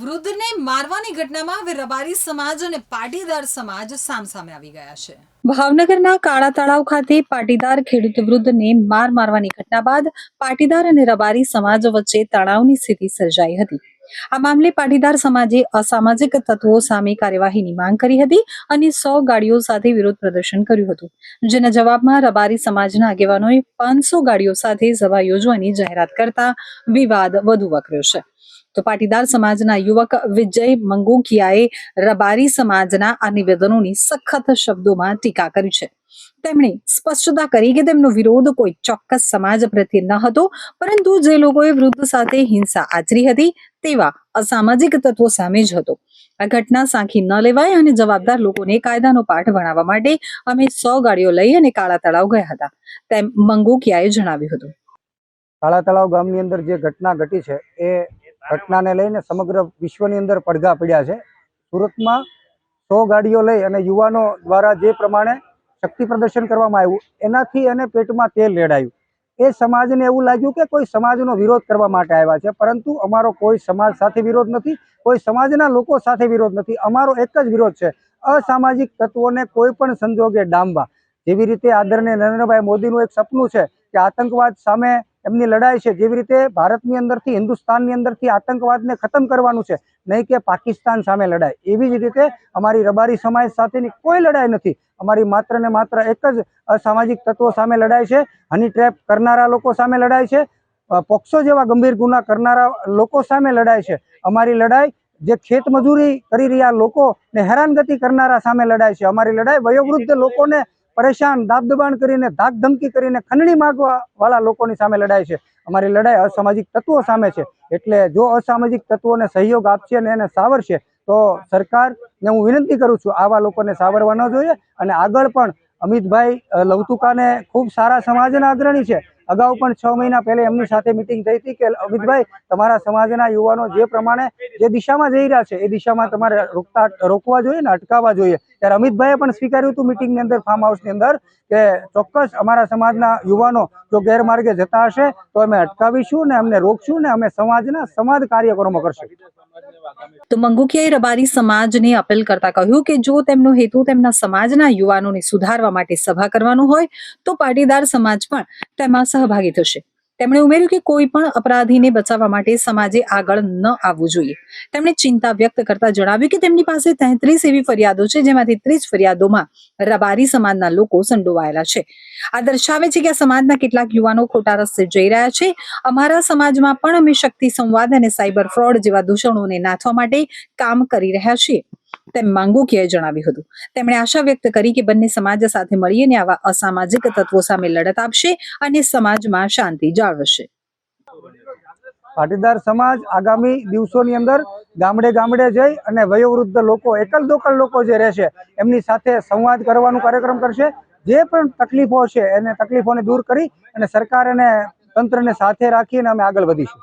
વૃદ્ધને મારવાની ઘટનામાં હવે રબારી સમાજ અને પાટીદાર સમાજ સામસામે આવી ગયા છે। ભાવનગરના કાળા તળાવ ખાતે પાટીદાર ખેડૂત વૃદ્ધને મારવાની ઘટના બાદ પાટીદાર અને રબારી સમાજ વચ્ચે તણાવની સ્થિતિ સર્જાઈ હતી। આ મામલે પાટીદાર સમાજે અસામાજિક તત્વો સામે કાર્યવાહીની માંગ કરી હતી અને 100 ગાડીઓ સાથે વિરોધ પ્રદર્શન કર્યું હતું, જેના જવાબમાં રબારી સમાજના આગેવાનોએ 500 ગાડીઓ સાથે સભા યોજવાની જાહેરાત કરતા વિવાદ વધુ વકર્યો છે। તો પાટીદાર સમાજના યુવક વિજય મંગુકિયાએ રબારી સમાજના આ નિવેદનોની સખત શબ્દોમાં ટીકા કરી છે। તેમણે સ્પષ્ટતા કરી કે તેમનો વિરોધ કોઈ ચોક્કસ સમાજ પ્રત્યે ન હતો, પરંતુ જે લોકોએ વૃદ્ધ સાથે હિંસા આચરી હતી તેવા અસામાજિક તત્વો સામે જ હતો। આ ઘટના સાંખી ન લેવાય અને જવાબદાર લોકોને કાયદાનો પાઠ ભણાવવા માટે અમે 100 ગાડીઓ લઈ અને કાળા તળાવ ગયા હતા, તેમ મંગુકિયાએ જણાવ્યું હતું। કાળા તળાવ ગામની અંદર જે ઘટના ઘટી છે એ ઘટનાને લઈને સમગ્ર વિશ્વની અંદર પડઘા પડ્યા છે। સુરતમાં 100 ગાડીઓ લઈ અને યુવાનો દ્વારા જે પ્રમાણે શક્તિ પ્રદર્શન કરવામાં આવ્યું એનાથી એને પેટમાં તેલ રેડાયું। એ સમાજને એવું લાગ્યું કે કોઈ સમાજનો વિરોધ કરવા માટે આવ્યા છે, પરંતુ અમારો કોઈ સમાજ સાથે વિરોધ નથી, કોઈ સમાજના લોકો સાથે વિરોધ નથી। અમારો એક જ વિરોધ છે, અસામાજિક તત્વોને કોઈ પણ સંજોગે ડામવા। જેવી રીતે આદરણીય નરેન્દ્રભાઈ મોદીનું એક સપનું છે કે આતંકવાદ સામે એમની લડાઈ છે, જેવી રીતે ભારતની અંદરથી હિન્દુસ્તાનની અંદરથી આતંકવાદને ખતમ કરવાનું છે, નહીં કે પાકિસ્તાન સામે લડાઈ। એવી જ રીતે અમારી રબારી સમાજ સાથેની કોઈ લડાઈ નથી, અમારી માત્ર ને માત્ર એક જ અસામાજિક તત્વો સામે લડાઈ છે, હની ટ્રેપ કરનારા લોકો સામે લડાઈ છે, પોક્સો જેવા ગંભીર ગુના કરનારા લોકો સામે લડાઈ છે। અમારી લડાઈ જે ખેત મજૂરી કરી રહ્યા લોકોને હેરાનગતિ કરનારા સામે લડાઈ છે। અમારી લડાઈ વયોવૃદ્ધ લોકોને પરેશાન દાબદબાણ કરીને ધાક ધમકી કરીને ખંડણી માંગવા વાળા લોકોની સામે લડાઈ છે। અમારી લડાઈ અસામાજિક તત્વો સામે છે। એટલે જો અસામાજિક તત્વોને સહયોગ આપશે અને એને સાવરશે તો સરકારને હું વિનંતી કરું છું આવા લોકોને સાવરવા ન જોઈએ। અને આગળ પણ અમિતભાઈ લવતુકાને ખૂબ સારા સમાજના અગ્રણી છે, અગાઉ પણ 6 મહિના પહેલા એમની સાથે મિટિંગ થઈ હતી કે અમિતભાઈ તમારા સમાજના યુવાનો જે પ્રમાણે જે દિશામાં જઈ રહ્યા છે એ દિશામાં તમારે રોકવા જોઈએ ને અટકાવવા જોઈએ। ત્યારે અમિતભાઈએ પણ સ્વીકાર્યું હતું મિટિંગની અંદર, ફાર્મ હાઉસની અંદર, કે ચોક્કસ અમારા સમાજના યુવાનો જો ગેરમાર્ગે જતા હશે તો અમે અટકાવીશું ને અમને રોકશું ને અમે સમાજ કાર્યક્રમો કરશું। તો મંગુકિયાએ રબારી સમાજને અપીલ કરતા કહ્યું કે જો તેમનો હેતુ તેમના સમાજના યુવાનોને સુધારવા માટે સભા કરવાનો હોય તો પાટીદાર સમાજ પણ તેમાં સહભાગી થશે। તેમણે ઉમેર્યું કે કોઈ પણ અપરાધીને બચાવવા માટે સમાજે આગળ ન આવવું જોઈએ। તેમણે ચિંતા વ્યક્ત કરતા જણાવ્યું કે તેમની પાસે 33 એવી ફરિયાદો છે, જેમાંથી 30 ફરિયાદોમાં રબારી સમાજના લોકો સંડોવાયેલા છે। આ દર્શાવે છે કે આ સમાજના કેટલાક યુવાનો ખોટા રસ્તે જઈ રહ્યા છે। અમારા સમાજમાં પણ અમે શક્તિ સંવાદ અને સાયબર ફ્રોડ જેવા દૂષણોને નાથવા માટે કામ કરી રહ્યા છીએ, તેમ મંગુકિયાએ જણાવ્યું હતું। તેમણે આશા વ્યક્ત કરી કે બંને સમાજ સાથે મળીને આવા અસામાજિક તત્વો સામે લડત આપશે અને સમાજમાં શાંતિ જાળવશે। પાટીદાર સમાજ આગામી દિવસોની અંદર ગામડે ગામડે જઈ અને વયોવૃદ્ધ લોકો, એકલ દોકલ લોકો જે રહેશે એમની સાથે સંવાદ કરવાનો કાર્યક્રમ કરશે। જે પણ તકલીફો છે એને તકલીફોને દૂર કરી અને સરકાર અને તંત્રને સાથે રાખીને અમે આગળ વધીશું।